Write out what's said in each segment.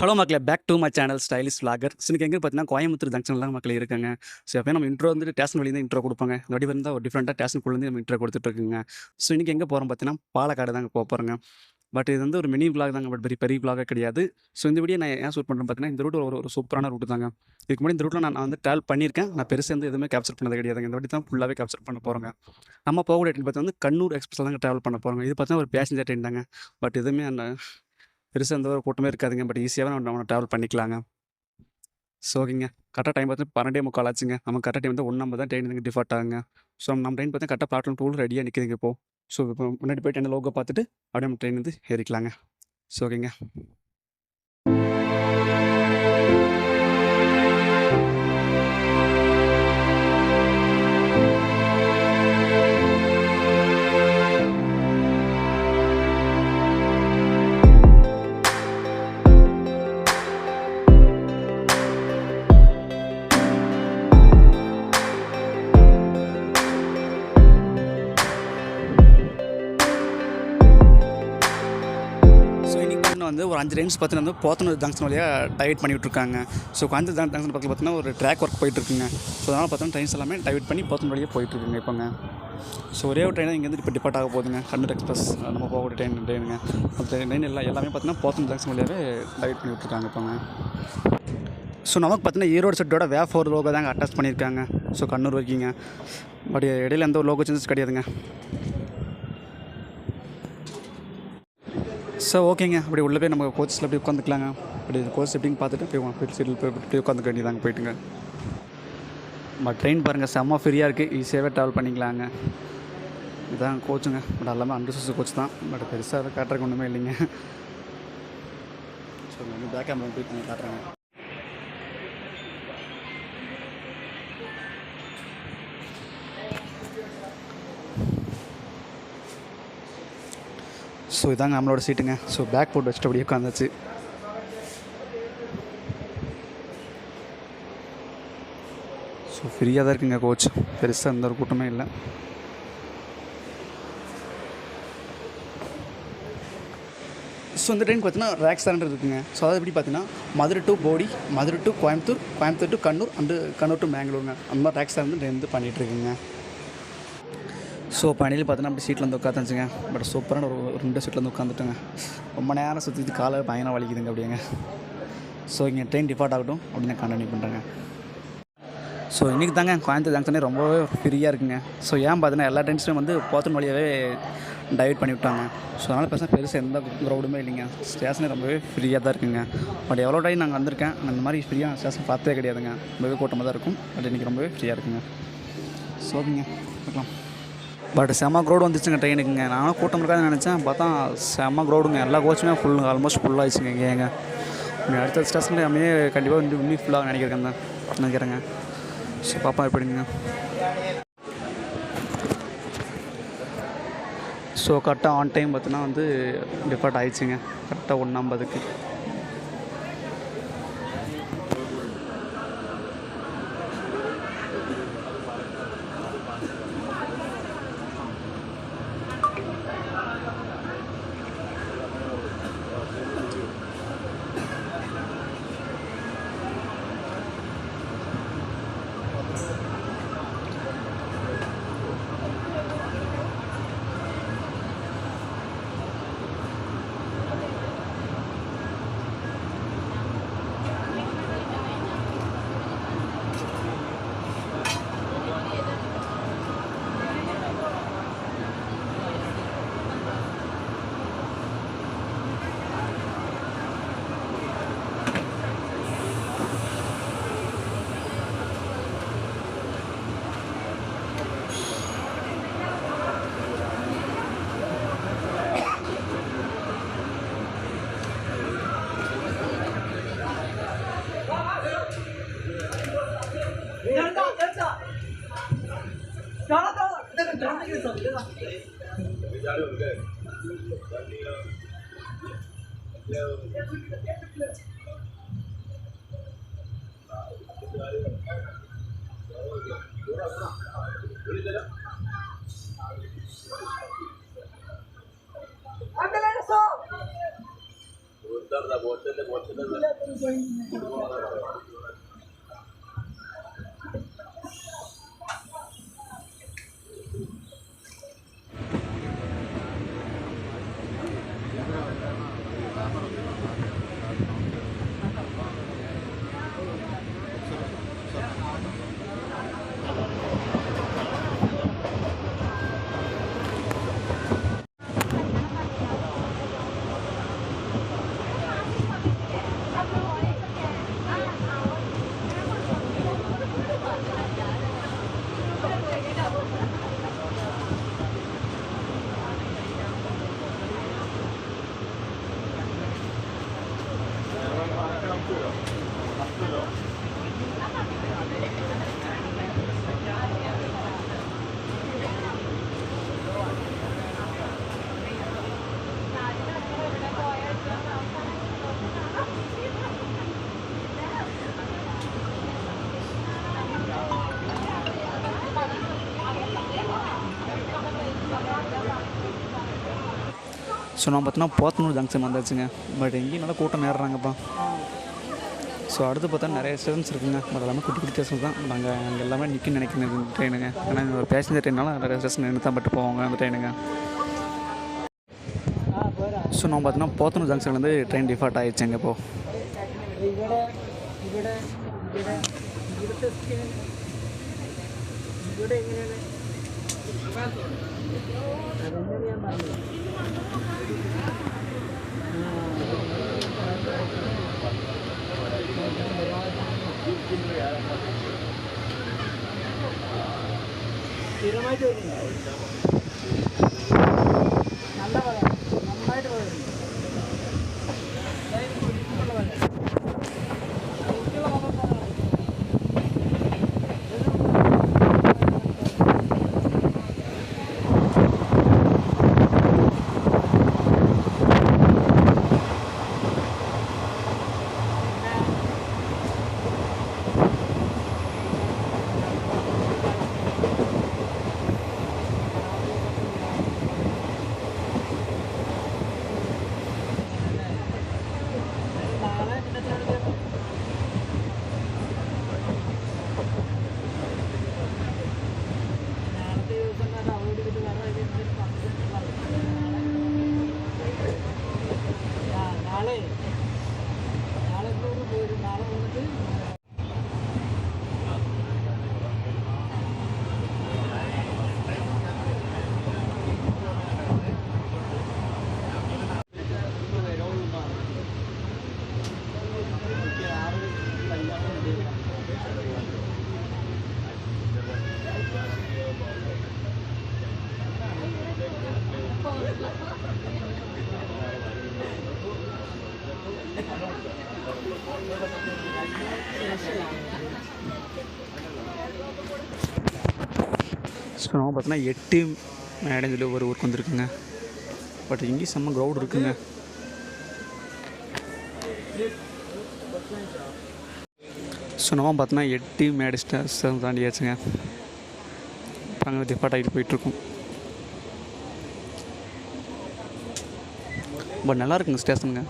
Hello மக்களே! Back to my channel stylish vlogger. இன்னைக்கு எங்க பார்த்தீங்கன்னா, கோயம்புத்தூர் ஜங்ஷன்ல தான் மக்களே இருக்கேங்க. ஸோ எப்பயும் நம்ம இன்ட்ரோ வந்துட்டு ஸ்டேஷன் வழியா தான் இன்ட்ரோ குடுப்போங்க. இந்த வாட்டி பார்த்தா ஒரு டிஃப்ரெண்ட்டா ஸ்டேஷனுக்குள்ளேருந்து நம்ம இன்ட்ரோ குடுத்துட்டுருக்கோங்க. ஸோ இன்னைக்கு எங்க போறோம் பார்த்தீங்கன்னா, பாலக்காடு தாங்க போறோங்க. பட் இது வந்து ஒரு மினி விளாக் தாங்க. பட் பெரிய விளாகே கிடையாது. ஸோ இந்த வீடியோ நான் ஏன் ஷூட் பண்றேன்னு பார்த்தீங்கன்னா, இந்த ரூட் ஒரு சூப்பரான ரூட் தாங்க. இதுக்கு முன்னாடி இந்த ரூட்ல நான் வந்து ட்ராவல் பண்ணியிருக்கேன். நான் பெருசா வந்து எதுவுமே கேப்சர் பண்ணது கிடையாதுங்க. இந்த வாட்டி தான் ஃபுல்லாவே கேப்சர் பண்ண போறோங்க. நம்ம போகக்கூடிய ட்ரெயின் பார்த்தா வந்து கண்ணூர் எக்ஸ்பிரஸ்ல தாங்க ட்ராவல் பண்ண போறோங்க. இது பார்த்தீங்கன்னா ஒரு பேசஞ்சர் ட்ரெயின் தாங்க. பட் எதுவுமே பெருசா எந்த ஒரு கூட்டமே இருக்காதுங்க. பட் ஈஸியாவே நம்ம ட்ராவல் பண்ணிக்கலாங்க. ஸோ ஓகேங்க. கரெக்ட்டா டைம் பார்த்து 12:45 ஆச்சுங்க. நமக்கு கரெக்ட்டா டைம் வந்து 1:50 தான் ட்ரெயின் இங்க டிபார்ட் ஆகுங்க. ஸோ நம்ம ட்ரெயின் பார்த்தா கரெக்ட்டா பிளாட்ஃபார்ம் 2ல ரெடியா நிக்குதுங்க இப்போ. ஸோ இப்போ முன்னாடி போயிட்டு அந்த லோகோ பார்த்துட்டு அப்படியே நம்ம ட்ரெயின் வந்து ஏறிக்கலாங்க. ஸோ ஓகேங்க. ஸோ இன்னைக்கு பார்த்தீங்கன்னா வந்து ஒரு 5 ட்ரெயின்ஸ் பார்த்தீங்கன்னா வந்து போத்தனூர் ஜங்ஷன் வழியா டைவர்ட் பண்ணி விட்டுருக்காங்க. ஸோ கோயம்புத்தூர் ஜங்ஷன் பக்கத்தில் பார்த்தீங்கன்னா ஒரு ட்ராக் ஒர்க் போயிட்டுருக்குங்க. ஸோ அதனால் பார்த்தீங்கன்னா ட்ரெயின்ஸ் எல்லாமே டைவர்ட் பண்ணி போத்தனூர் வழியா போயிட்டுருக்குங்க இப்போங்க. ஸோ ஒரே ஒரு ட்ரெயின் இங்கேருந்து இப்போ டிபார்ட் ஆக போகுதுங்க. கண்ணூர் எக்ஸ்பிரஸ் நம்ம போகக்கூடிய ட்ரெயினுங்க. அந்த ட்ரெயின் எல்லாமே பார்த்தீங்கன்னா போத்தனூர் ஜங்ஷன் வழியாவே டைவர்ட் பண்ணி விட்டுருக்காங்க இப்போங்க. ஸோ நமக்கு பார்த்தீங்கன்னா ஈரோடு செட்டோட வேஃப் ஒரு லோகோ தாங்க அட்டாச் பண்ணியிருக்காங்க. ஸோ கண்ணூர் வரைக்குங்க. பட் இடையில எந்த ஒரு லோகோ சேஞ்சஸ் கிடையாதுங்க. ஸோ ஓகேங்க. அப்படி உள்ளே போய் நம்ம கோச்சில் போய் உட்காந்துக்கலாங்க. அப்படி கோச் எப்படின்னு பார்த்துட்டு போய் சீட்டில் போய் உட்காந்துக்க வேண்டியதாங்க போயிட்டுங்க. பட் ட்ரெயின் பாருங்கள் செம்ம ஃப்ரீயாக இருக்குது. ஈஸியாகவே ட்ராவல் பண்ணிக்கலாங்க. இதுதான் கோச்சுங்க. பட் எல்லாமே அண்டர்சூஸ் கோச் தான். பட் பெருசாக காட்டுறதுக்கு ஒன்றுமே இல்லைங்க. ஸோ வந்து பேக் கேமரா போய் பண்ணி காட்டுறாங்க. ஸோ இதாங்க நம்மளோட சீட்டுங்க. ஸோ பேக் போட்டு வச்சுட்டு அப்படியே உட்காந்துச்சு. ஸோ ஃப்ரீயாக தான் இருக்குங்க கோச். பெருசாக எந்த ஒரு கூட்டமே இல்லை. ஸோ இந்த ட்ரெயின் பார்த்தீங்கன்னா ரேக் சரண்டர் இருக்குங்க. ஸோ அதாவது எப்படி பார்த்தீங்கன்னா Madurai to Bodi, Madurai to Coimbatore, Coimbatore to Kannur and Kannur to மேங்களூருங்க. அந்த மாதிரி ரேக் சரண்டர் ட்ரெயின் வந்து பண்ணிகிட்ருக்குங்க. ஸோ பணியில் பார்த்தீங்கன்னா அப்படி சீட்டில் வந்து உட்காந்துச்சுங்க. பட் சூப்பரான ஒரு 2 சீட்டில் வந்து உட்காந்துட்டுங்க. ரொம்ப நேரம் சுற்றிட்டு காலை பயங்கரம் வலிக்குதுங்க அப்படியேங்க. ஸோ இங்கே ட்ரெயின் டிபார்ட் ஆகட்டும் அப்படின்னு கண்டினியூ பண்ணுறேங்க. ஸோ இன்றைக்கி தாங்க கோயம்புத்தூர் ஜங்ஷனே ரொம்பவே ஃப்ரீயாக இருக்குங்க. ஸோ ஏன் பார்த்தீங்கன்னா எல்லா ட்ரெயின்ஸுமே வந்து போத்தனூர் வழியாகவே டைவர்ட் பண்ணி விட்டாங்க. ஸோ அதனால் பெருசாக எந்த க்ரௌடுமே இல்லைங்க. ஸ்டேஷனே ரொம்பவே ஃப்ரீயாக தான் இருக்குங்க. பட் எவ்வளோ டைம் நாங்கள் வந்திருக்கேன், அந்த மாதிரி ஃப்ரீயாக ஸ்டேஷன் பார்த்தே கிடையாதுங்க. ரொம்பவே கூட்டமாக தான் இருக்கும். பட் இன்றைக்கி ரொம்பவே ஃப்ரீயாக இருக்குங்க. ஸோ ஓகேங்க பார்க்கலாம். பட் செம்ம க்ரௌடு வந்துச்சுங்க ட்ரெயினுக்குங்க. நானும் கூட்டம் இருக்காதுன்னு நினச்சேன். பார்த்தா செம்ம க்ரௌடுங்க. எல்லா கோச்சுமே ஆல்மோஸ்ட் ஃபுல்லாகிடுச்சுங்க இங்கேங்க. அடுத்த ஸ்டேஷனில் அப்படியே கண்டிப்பாக இன்னும் ஃபுல்லாக நினைக்கிறேங்க. ஸோ பாப்பா எப்படிங்க. ஸோ கரெக்டாக ஆன் டைம் பார்த்தீங்கன்னா வந்து டிபார்ட் ஆகிடுச்சுங்க. கரெக்டாக 1:50க்கு. ஸோ நான் பார்த்தீங்கன்னா போத்தனூர் ஜங்ஷன் வந்தாச்சுங்க. பட் எங்கேயும் நல்லா கூட்டம் நேர்றாங்கப்பா. ஸோ அடுத்து பார்த்தா நிறைய ஸ்டேஷன்ஸ் இருக்குங்க. பட் எல்லாமே குட்டி குட்டி ஸ்டேஷன் தான். நாங்கள் அங்கே எல்லாமே நிற்க நினைக்கிறேன் ட்ரெயினுங்க. ஏன்னா ஒரு பேசஞ்சர் ட்ரெயினால நிறைய ஸ்டேஷன் நின்று தான் பட்டு போவாங்க அந்த ட்ரெயினுங்க. ஸோ நான் பார்த்தீங்கன்னா போத்தனூர் ஜங்ஷன்லேருந்து ட்ரெயின் டிஃபால்ட் ஆகிடுச்சுங்க இப்போது. സ്ഥിരമായിട്ട് നല്ല പറയാം, നന്നായിട്ട് പറയുന്നു. ஸோ நம்ம பார்த்தோன்னா 8 மேடம் சொல்லி ஒரு ஊருக்கு வந்துருக்குங்க. பட் இங்கேயும் செம்ம க்ரௌட் இருக்குங்க. ஸோ நம்ம பார்த்தோன்னா 8 மேடு ஸ்டேஷன் தாண்டியாச்சுங்க. இப்போ அங்கே டிஃபால்ட் ஆகிட்டு போயிட்டுருக்கோம். பட் நல்லா இருக்குங்க ஸ்டேஷனுங்க.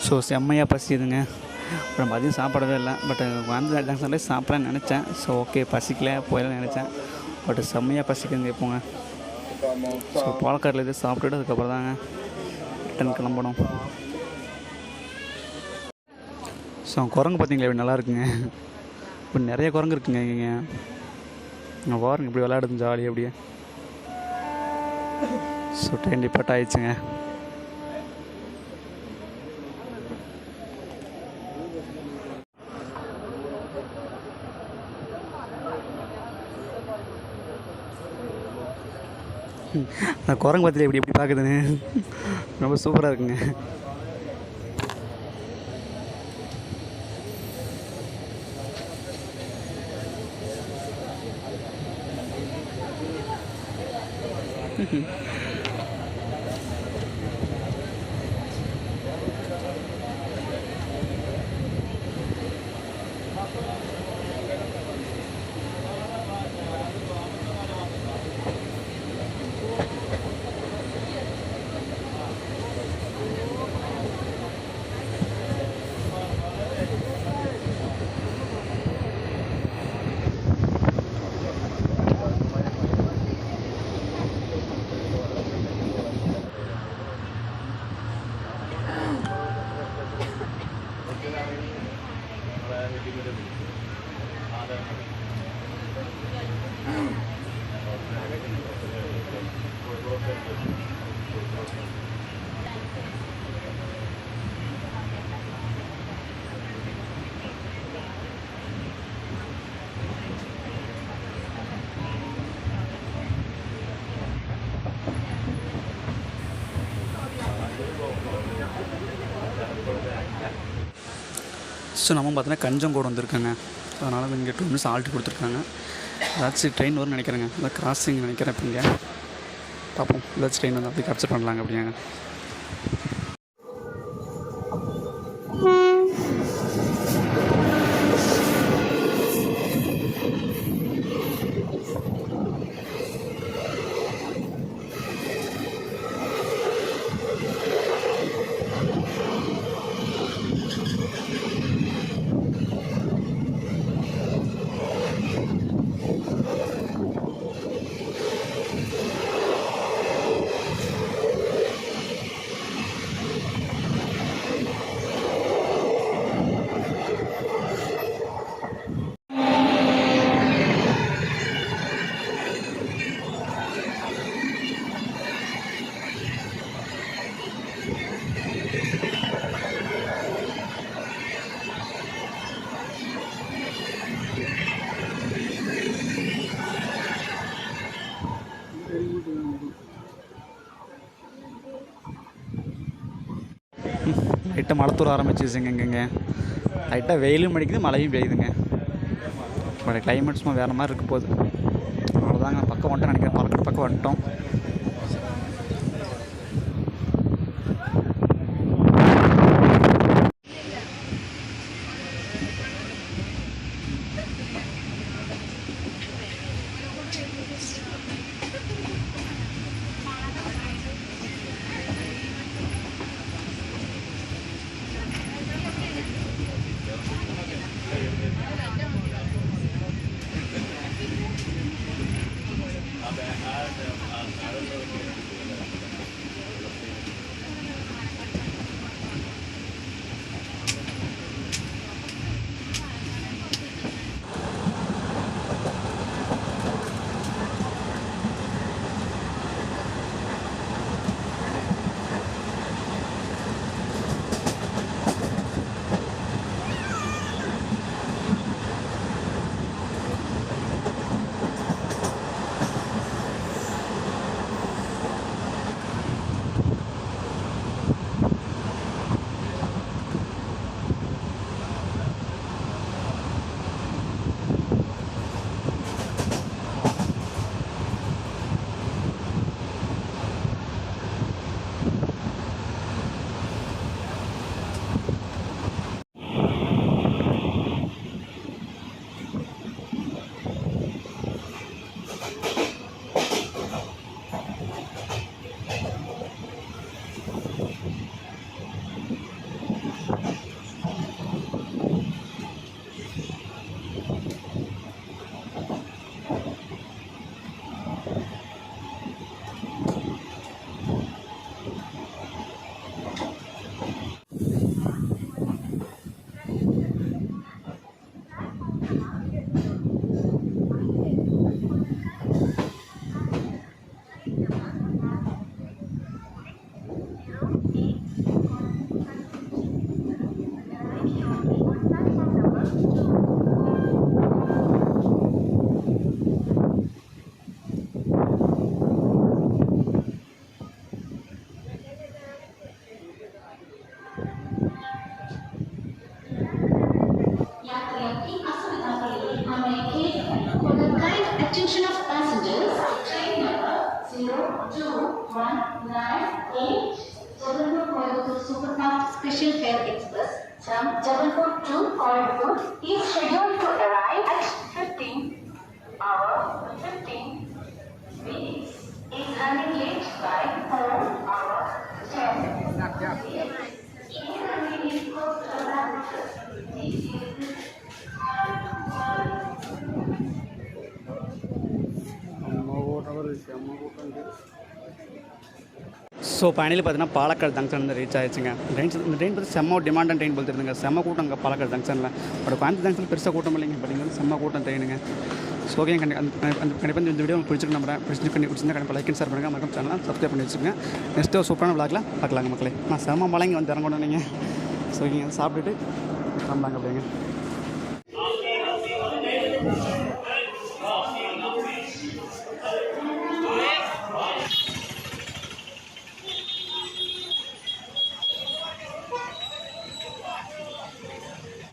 ஸோ செம்மையாக பசிக்குதுங்க. அப்புறம் மதியம் சாப்பிடவே இல்லை. பட் வந்து ஜங்ஷன்லேயே சாப்பிட்லான்னு நினச்சேன். ஸோ ஓகே பசிக்கல போயிடலாம் நினச்சேன். பட் செம்மையாக பசிக்குதுங்க இப்போங்க. ஸோ பாலக்காடில் இது சாப்பிட்டுட்டு அதுக்கப்புறம் தாங்க ரிட்டன் கிளம்பணும். ஸோ குரங்கு பார்த்தீங்களா எப்படி நல்லா இருக்குங்க. இப்போ நிறைய குரங்கு இருக்குங்க இங்கே. இங்கே பாருங்க இப்படி விளையாடுது ஜாலி அப்படியே. ஸோ ட்ரெயின் டிபார்ட் ஆயிடுச்சுங்க. அந்த குரங்கு பத்தியில் எப்படி எப்படி பார்க்குதுன்னு ரொம்ப சூப்பராக இருக்குங்க. ஸோ நம்ம பார்த்தீங்கன்னா கஞ்சங்கோடு வந்திருக்காங்க. அதனால் இங்கே 2 மினிட்ஸ் ஆல்ட்டு கொடுத்துருக்காங்க. ஏதாச்சும் ட்ரெயின் வரும்னு நினைக்கிறேங்க. அதான் கிராசிங் நினைக்கிறேன். இப்போ இங்கே பார்ப்போம் ஏதாச்சும் ட்ரெயின் வந்து அப்படி கேப்சர் பண்ணலாங்க அப்படிங்க. லைட்டாக மழை தூர ஆரம்பிச்சிச்சுங்க. இங்கேங்க லைட்டாக வெயிலும் அடிக்குது, மழையும் பெய்யுதுங்க. பட் கிளைமேட் சும்மா வேறு மாதிரி இருக்க போகுது. அவ்வளோதாங்க. பக்கம் வந்துட்டோம் நினைக்கிறேன். பாலக்காடு பக்கம் வந்துட்டோம். 2198 Jabalpur Coimbatore Superfast Special Fare Express from Jabalpur to Coimbatore is scheduled to arrive at 15 minutes. Is running late by 4 hours 10 minutes. So finally பார்த்தீங்கன்னா பாலக்காடு ஜங்ஷன் வந்து ரீச் ஆயிடுச்சுங்க. இந்த ட்ரெயின் பார்த்து செம்ம டிமாண்டான ட்ரெயின் போட்டுருந்துங்க. செம்ம கூட்டம் அங்கே பாலக்காடு ஜங்ஷனில். பட் கோயம்புத்தூர் ஜங்ஷனில் பெருசாக கூட்டம் இல்லைங்க. பட் இங்கே வந்து செம்ம கூட்டம் ட்ரெயினுங்க. ஸோ ஓகே கண்டிப்பாக இந்த வீடியோ உங்களுக்கு பிடிச்சிருக்கு நம்புறேன். பிடிச்சிருந்தா கண்டிப்பாக லைக் அண்ட் ஷேர் பண்ணுங்கள். மறக்காம சேனலை சப்ஸ்கிரைப் பண்ணி வச்சுக்கோங்க. நெக்ஸ்ட்டு ஒரு சூப்பரான விளாக்ல பார்க்கலாங்க மக்களே. நான் செம்ம மலைங்க வந்து இறங்கணும் நீங்கள். ஸோ இங்கே சாப்பிட்டுட்டு கிளம்பலாங்க அப்படிங்க.